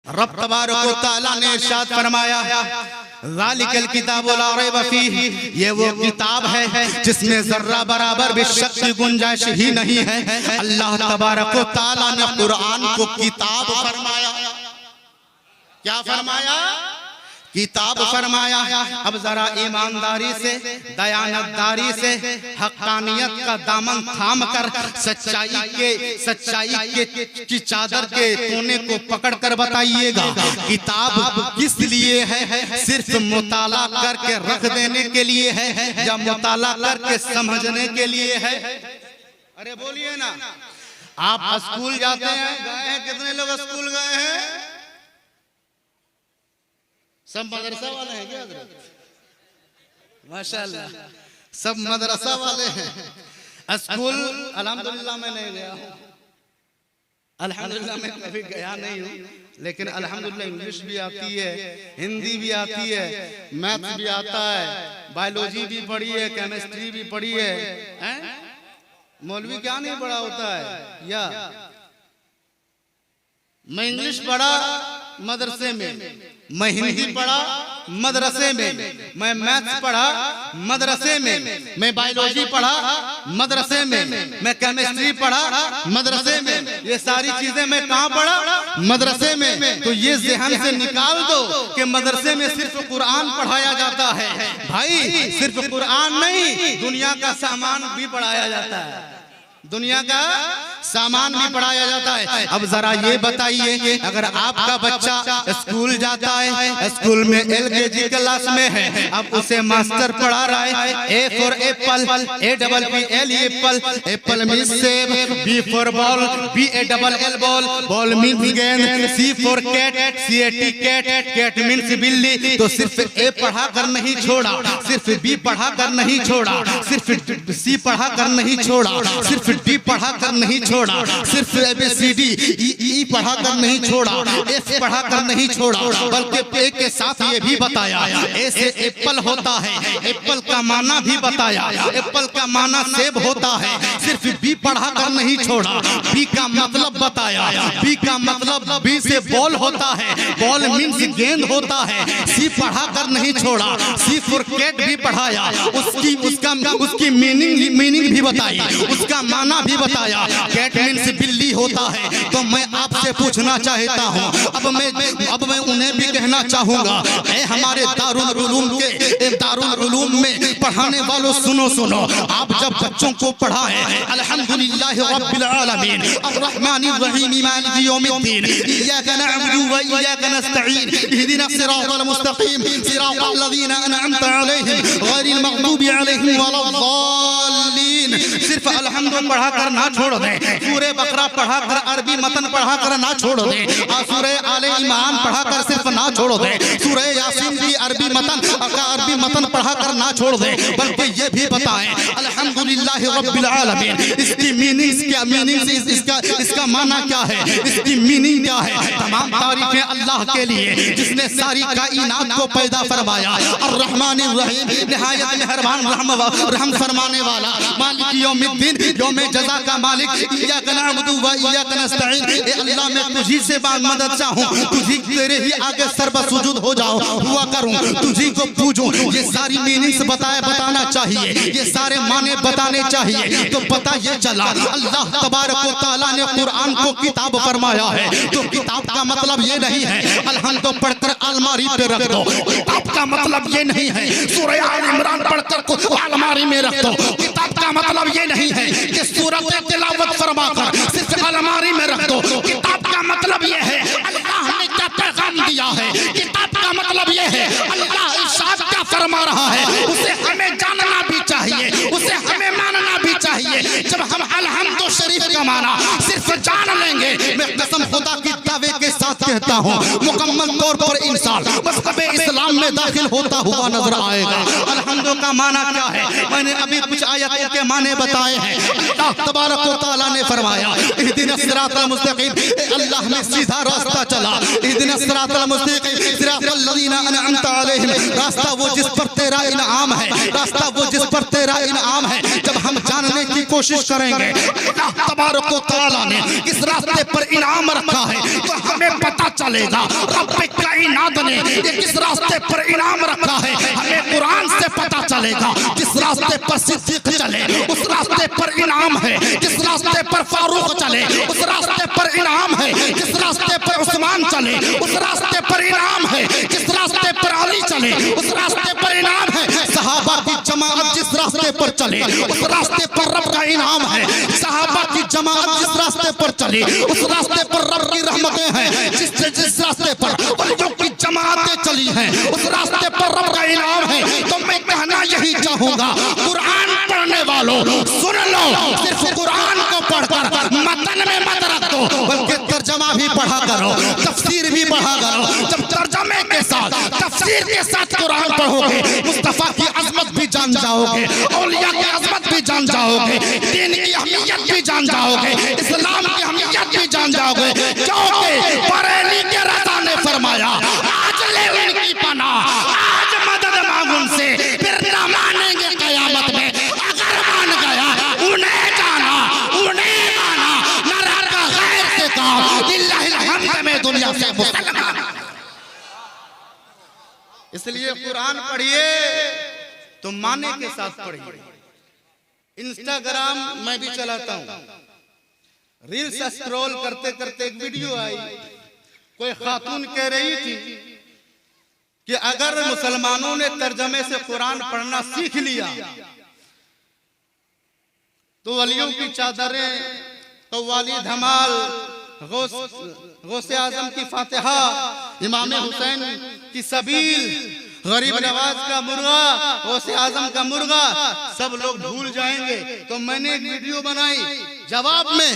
रब तबारक व तआला ने इरशाद फरमाया ज़ालिकल किताबु ला रैब फीह, ये वो किताब है जिसमें जर्रा बराबर भी शक की गुंजाइश ही नहीं है। अल्लाह तबारक व तआला ने कुरान को किताब फरमाया। क्या फरमाया? किताब फरमाया। अब जरा ईमानदारी से, दयानतदारी से, हक्कानियत का दामन थाम कर सच्चाई की चादर के कोने को पकड़ कर बताइएगा किताब किस लिए है? सिर्फ मुताला करके रख देने के लिए है या मुताला करके समझने के लिए है? अरे बोलिए ना। आप स्कूल जाते हैं, गए हैं? कितने लोग स्कूल गए हैं? सब मदरसा वाले हैं क्या? माशाअल्लाह, सब मदरसा वाले हैं। स्कूल अल्हम्दुलिल्लाह मैं नहीं गया हूँ, अल्हम्दुलिल्लाह मैं कभी गया नहीं हूँ, लेकिन अल्हम्दुलिल्लाह इंग्लिश भी आती है, हिंदी भी आती है, मैथ्स भी आता है, बायोलॉजी भी पढ़ी है, केमिस्ट्री भी पढ़ी है। मौलवी क्या नहीं पढ़ा होता है? या मैं इंग्लिश पढ़ा मदरसे में, मैं हिंदी पढ़ा मदरसे में, मैं मैथ्स पढ़ा मदरसे में, मैं बायोलॉजी पढ़ा मदरसे में, मैं केमिस्ट्री पढ़ा मदरसे में। ये सारी चीजें मैं कहाँ पढ़ा? मदरसे में। तो ये ज़हन से निकाल दो कि मदरसे में सिर्फ कुरान पढ़ाया जाता है। भाई सिर्फ कुरान नहीं, दुनिया का सामान भी पढ़ाया जाता है, दुनिया का सामान भी पढ़ाया जाता है। अब जरा ये बताइए, अगर आपका बच्चा स्कूल जाता है, स्कूल में LKG क्लास में है, अब उसे मास्टर पढ़ा रहा है A for apple, APPL apple, apple means सेब, B for ball, BALL ball, ball means गेंद, C for cat, CAT cat, cat means बिल्ली। तो सिर्फ A पढ़ा कर नहीं छोड़ा, सिर्फ B पढ़ा कर नहीं छोड़ा, सिर्फ C पढ़ा कर नहीं छोड़ा, सिर्फ D पढ़ा कर नहीं छोड़ा, सिर्फ ABCD E पढ़ा कर नहीं छोड़ा, F पढ़ा कर नहीं छोड़ा, बल्कि A के साथ ये भी बताया A से एप्पल होता है, एप्पल का माना भी बताया, एप्पल का माना सेब होता है। सिर्फ B पढ़ा कर नहीं छोड़ा, B का मतलब बताया, B का मतलब B से बॉल होता है, बॉल मीन्स गेंद होता है। C पढ़ा कर नहीं छोड़ा, C फॉर कैट भी पढ़ाया, उसकी मीनिंग भी बताई, उसका माना भी बताया। कैट मीन्स बिल्ली होता है। तो मैं आपसे पूछना चाहता हूँ, अब मैं उन्हें भी कहना चाहूंगा, हमारे दारुल उलूम में पढ़ाने वालों सुनो, आप जब बच्चों को पढ़ाएं अल्हम्दुलिल्लाह रब्बिल आलमीन अर्रहमानिर रहीम मालिकि यौमिद्दीन इय्याका नअबुदु व इय्याका नस्तईन इहदिनस सिरातल मुस्तकीम सिरातल लज़ीना अनअमता अलैहिम गैरिल मग़दूबि अलैहिम वलद्दाल्लीन। सिर्फ अल्हम्दुलिल्लाह पढ़ा कर ना छोड़ दें, सूरे बकरा पढ़ा कर, अरबी मतन पढ़ा कर ना छोड़ दें, और सूरे आले इमरान पढ़ा कर सिर्फ ना छोड़ दें, सूरे यासीन भी अरबी मतन पढ़ा कर ना छोड़ दें, बल्कि ये भी बताएं अल्हम्दुलिल्लाह रब्बिल आलमीन इसकी इसका माना क्या है, इसकी मीनिंग क्या है। तमाम तारीफें अल्लाह के लिए जिसने सारी कायनात को पैदा फरमाया, अर्रहमानिर रहीम निहायत मेहरबान रहम फरमाने वाला, मालिक यौमिद्दीन यौम जज़ा का मालिक, इय्याका नअबुदु व इय्याका नस्तईन। ए अल्लाह मैं तुझी से मदद चाहूं, तुझी तेरे ही आगे सर्व सुजूद हो जाऊं, हुआ करूं, तुझी को पूजूं। ये सारी मीनिंग्स बताना चाहिए, ये सारे माने बताने चाहिए। तो पता ये चला अल्लाह तबारक व तआला ने कुरान को किताब फरमाया है। तो किताब का मतलब ये नहीं है अलहम तो पढ़कर अलमारी पे रख दो, किताब का मतलब ये नहीं है सूरह आल इमरान पढ़कर अलमारी में रख दो, किताब का मतलब ये नहीं है कि सूरत तिलावत फरमाकर सिर्फ अलमारी में रख दो। किताब का मतलब ये है अल्लाह ने क्या पैगाम दिया है, किताब का मतलब ये है अल्लाह इरशाद क्या फरमा रहा है, उसे हमें जानना भी चाहिए, उसे हमें मानना भी चाहिए। जब हम अलहम्दु शरीफ का माना सिर्फ जान लेंगे, मैं कसम खुदा की दावे के साथ कहता हूँ मुकम्मल तौर पर इंसान मज़हब इस्लाम में दाखिल होता हुआ नजर आएगा। अलहम्दु का माना क्या है? मैंने अभी कुछ आयतों के माने बताए हैं। अल्लाह तबारक व तआला ने फरमाया इहदिनस सिरातल मुस्तकीम, अल्लाह ने सीधा रास्ता चला, इहदिनस सिरातल मुस्तकीम सिरातल लज़ीना अनअमता अलैहिम, रास्ता वो जिस पर तेरा इनाम है, रास्ता वो जिस पर तेरा इनाम है। जब हम जानने की कोशिश करेंगे। अल्लाह तबारक व तआला ने इस रास्ते पर इनाम रखा है तो हमें पता चलेगा रब कायनात ने किस रास्ते पर इनाम रखा है। हमें कुरान से पता चलेगा जिस रास्ते पर सिद्दीक चले उस रास्ते पर इनाम है, जिस रास्ते पर फारूक चले उस रास्ते पर इनाम है, जिस रास्ते पर उस्मान चले उस रास्ते पर इनाम है, जिस रास्ते पर अली चले उस रास्ते पर इनाम है। सहाबा की जमात जिस रास्ते पर चले उस रास्ते पर रब का इनाम है। सहाबा की जमात जिस रास्ते पर चले उस रास्ते पर रब की रहमतें हैं। जिस रास्ते पर वलियों की जमातें चली हैं उस रास्ते पर रब का इनाम है। तो मैं कहना यही चाहूंगा, कुरान पढ़ने वालों सुन लो, सिर्फ कुरान को पढ़कर मतन में मत रख दो बल्कि तर्जमा भी पढ़ा करो, तफसीर भी पढ़ा करो। जब तर्जमे के साथ तफसीर के साथ कुरान पढ़ोगे मुस्तफा की अजमत भी जान जाओगे, औलिया की अजमत भी जान जाओगे, दीन की अहमियत भी जान जाओगे, इस्लाम की अहमियत भी जान जाओगे। क्योंकि बरेली के रज़ा ने फरमाया आज ले उनकी पनाह, आज मदद मांग उनसे, फिर न मानेंगे कयामत में। अगर मान गया उन्हें जाना, उन्हें माना, न रहा गैर से काम, लिल्लाहिल हम्द में दुनिया से मुसलमान। इसलिए कुरान पढ़िए तो माने के साथ पढ़िए। इंस्टाग्राम मैं भी चलाता हूँ, रील्स स्क्रॉल करते करते एक वीडियो आई, कोई खातून कह रही थी कि अगर मुसलमानों ने तर्जमे से कुरान पढ़ना सीख लिया तो वलियों की चादरें, कव्वाली धमाल, गौसे आजम की फातिहा, इमाम हुसैन की सबील, गरीब नवाज का मुर्गा, गौसे आजम का मुर्गा सब लोग भूल जाएंगे। तो मैंने एक वीडियो बनाई जवाब में,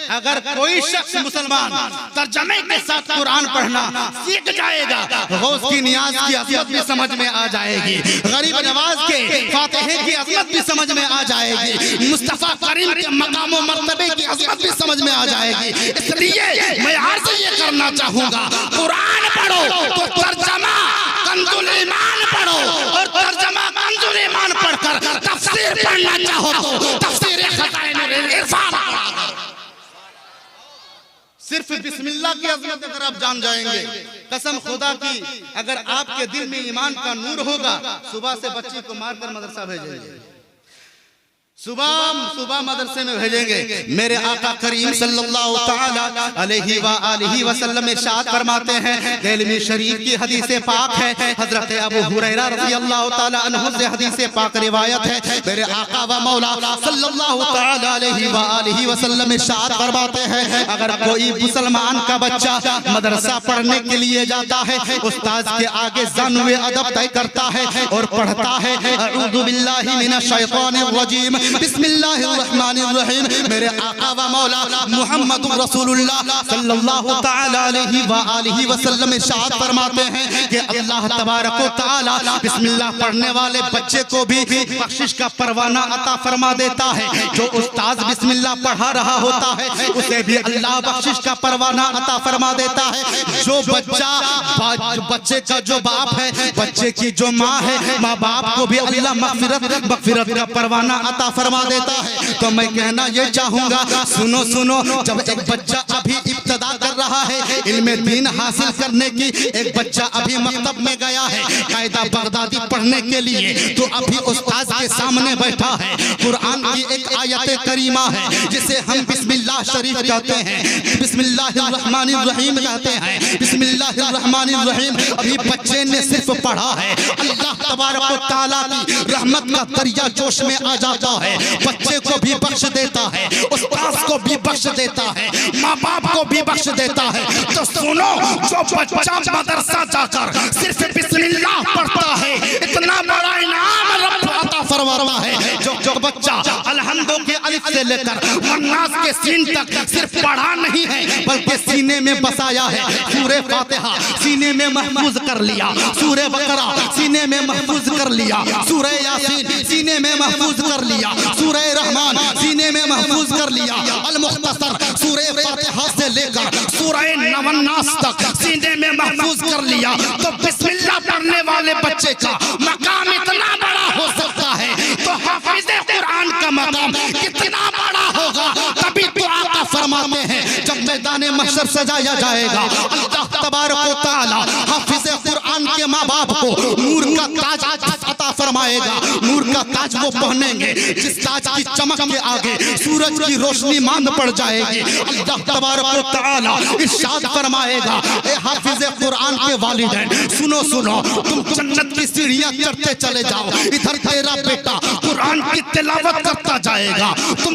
अगर कोई शख्स मुसलमान तर्जमे के साथ कुरान पढ़ना सीख जाएगा गौस की नियाज की अज़मत भी समझ में आ जाएगी, गरीब नवाज के फातिहे की अज़मत भी समझ में आ जाएगी, मुस्तफा करीम के मकाम व मर्तबे की अज़मत भी समझ में आ जाएगी। इसलिए मैं आज ये करना चाहूंगा, कुरान पढ़ो तो तर्जमा कंजुल ईमान पढ़ो, और तर्जमा कंजुल ईमान पढ़कर तफसीर पढ़ना चाहो तो तफसीर खज़ाइनुल इरफान। सिर्फ बिस्मिल्लाह की अज़मत अगर आप जान जाएंगे, कसम खुदा की अगर आपके दिल में ईमान का नूर होगा, सुबह से बच्चे को मारकर मदरसा भेजेंगे, सुबह मदरसे में भेजेंगे। मेरे आका करीम सल्लल्लाहु तआला अलैहि व आलिहि वसल्लम इरशाद फरमाते हैं, दिलमी शरीफ की हदीस पाक है, हजरत अबू हुरैरा रज़ी अल्लाह तआला अन्हु से हदीस पाक रिवायत है। मेरे आका व मौला सल्लल्लाहु तआला अलैहि व आलिहि वसल्लम इरशाद फरमाते हैं, अगर कोई मुसलमान का बच्चा मदरसा पढ़ने के लिए जाता है, उस्ताद के आगे ज़ानुए अदब तय करता है और पढ़ता है अऊज़ु बिल्लाहि मिनश शैतानिर रजीम बिस्मिल्लाहिर्रहमानिर्रहीम। मेरे आका व मौला मुहम्मदुर रसूलुल्लाह सल्लल्लाहु तआला अलैहि व आलिहि वसल्लम इरशाद फरमाते हैं कि अल्लाह तबारक व तआला बिस्मिल्लाह पढ़ने वाले बच्चे को भी बख्शिश का परवाना अता फरमा देता है। जो उस्ताद बिस्मिल्लाह पढ़ा रहा होता है उसे भी अल्लाह बख्शिश का परवाना अता फरमा देता है। जो बच्चे का जो बाप है, बच्चे की जो माँ है, माँ बाप को भी अल्लाह मगफिरत का परवाना अता फरमा देता है। तो मैं कहना ये चाहूंगा, सुनो सुनो, जब एक बच्चा अभी इब्तिदा कर रहा है इल्म दीन हासिल करने की, एक बच्चा अभी मकतब में गया है कायदा बगदादी पढ़ने के लिए, तो अभी उस्ताद के सामने बैठा है, कुरान की एक आयत करीमा है जिसे हम बिस्मिल्लाह शरीफ कहते हैं, बिस्मिल्लाहिर्रहमानिर्रहीम कहते हैं, बिस्मिल्लाहिर्रहमानिर्रहीम। अभी बच्चे ने सिर्फ पढ़ा है, अल्लाह तबारक व तआला की रहमत का दरिया जोश में आ जाता है, बच्चे को भी बख्श देता है, उस्ताद को भी बख्श देता है, माँ बाप को भी बख्श देता है। तो सुनो, जो बच्चा मदरसा जाकर सिर्फ बिस्मिल्लाह पढ़ता है, इतना बड़ा इनाम रब अता फरमाता है। जो बच्चा अलहम्दु के अलिफ से लेकर वन्नास के सीन तक सिर्फ पढ़ा नहीं है बल्कि सीने में बसाया है, सूरे फातिहा सीने में महफूज कर लिया, सूरे बकरा सीने में महफूज कर लिया, सूरे यासीन सीने में महफूज कर लिया, सूरे रहमान सीने में महफूज कर लिया, अल मुख्तसर सूरे फातिहा से लेकर सूरे नवन्नास तक सीने में महफूज कर लिया। तो बिस्मिल्लाह पढ़ने वाले बच्चे का मकाम इतना बड़ा हो सकता है, तो हाफिज़े कुरान का मकाम कितना मैदान महशर सजाया जाएगा। अल्लाह तबारक व तआला हाफिज कुरान के माँ बाप को नूर का ताज अता फरमाएगा। नूर का ताज वो पहनेंगे जिस ताज की चमक के आगे सूरज की रोशनी मांद पड़ जाएगी। अल्लाह तबारक व तआला इरशाद फरमाएगा, ए हाफिज कुरान के वालिदैन सुनो सुनो, तुम जन्नत की सीढ़ियां चढ़ते चले जाओ। इधर तेरा बेटा कुरान की तिलावत करता जाएगा। तुम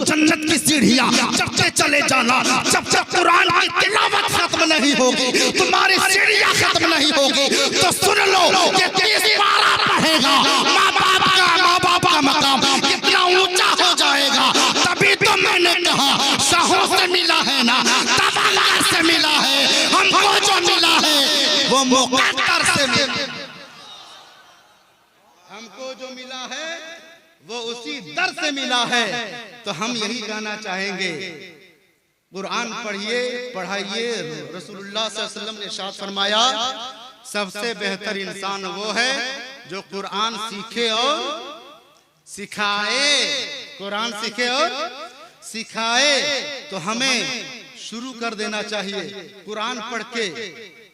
जन्नत की सीढ़ियां चढ़ते चले जाना। जब तक कुरान की तिलावत खत्म नहीं होगी, तुम्हारी सीढ़ियां खत्म नहीं होगी। तो सुन लो, ये 30 पारा पढ़ेगा, माँ बाप का मकाम कितना ऊंचा हो जाएगा। तभी तो मैंने कहा शाहों से मिला है ना, तबाला से मिला है। हमको जो मिला है वो मुकद्दर से मिला। हमको जो मिला है वो उसी दर से मिला है। तो हम यही कहना चाहेंगे, कुरान पढ़िए, पढ़ाइए। रसूलुल्लाह सल्लल्लाहु अलैहि वसल्लम ने इरशाद फरमाया, सबसे बेहतर इंसान वो है जो कुरान सीखे और सिखाए। कुरान सीखे और सिखाए। तो हमें शुरू कर देना चाहिए। कुरान पढ़ के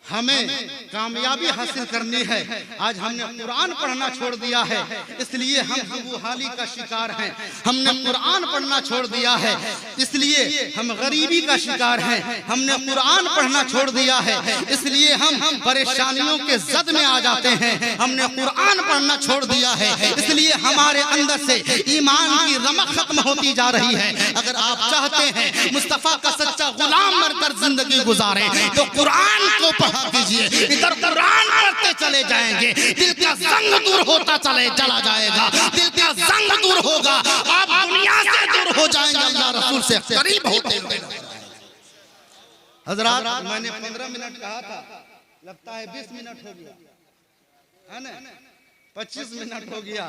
हमें कामयाबी हासिल करनी है। आज हमने कुरान पढ़ना छोड़ दिया है, इसलिए हम हबूहाली का शिकार हैं। हमने कुरान पढ़ना छोड़ दिया है, इसलिए हम गरीबी का शिकार हैं। हमने कुरान पढ़ना छोड़ दिया है, इसलिए हम परेशानियों के जद में आ जाते हैं। हमने कुरान पढ़ना छोड़ दिया है, इसलिए हमारे अंदर से ईमान की रमक खत्म होती जा रही है। अगर आप चाहते हैं मुस्तफा का सच्चा गुलाम बनकर जिंदगी गुजारें, तो कुरान को पढ़ा कीजिए। इधर कुरान पढ़ते चले जाएंगे, दिल का जंग दूर होता चला जाएगा। दिल का जंग दूर होगा, आप दुनिया से दूर हो जाएंगे, अल्लाह रसूल से करीब होते हैं। हजरात, मैंने 15 मिनट कहा था, लगता है 20 मिनट हो गया है ना, 25 मिनट हो गया।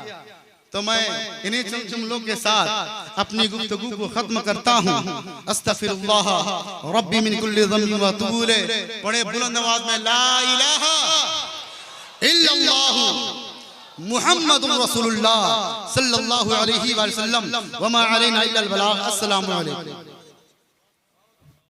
तो मैं इन्हीं चंद जुमलों के साथ अपनी गुफ्तगू को खत्म करता हूँ। अस्तगफिरुल्लाह रब्बी मिन कुल्ली ज़म्बिन व अतूबु इलैह। बड़े बुलंद आवाज में ला इलाहा इल्लल्लाह मुहम्मदुर रसूलुल्लाह सल्लल्लाहु अलैहि वसल्लम व मा अलैना इल्लल बलाग। अस्सलामु अलैकुम।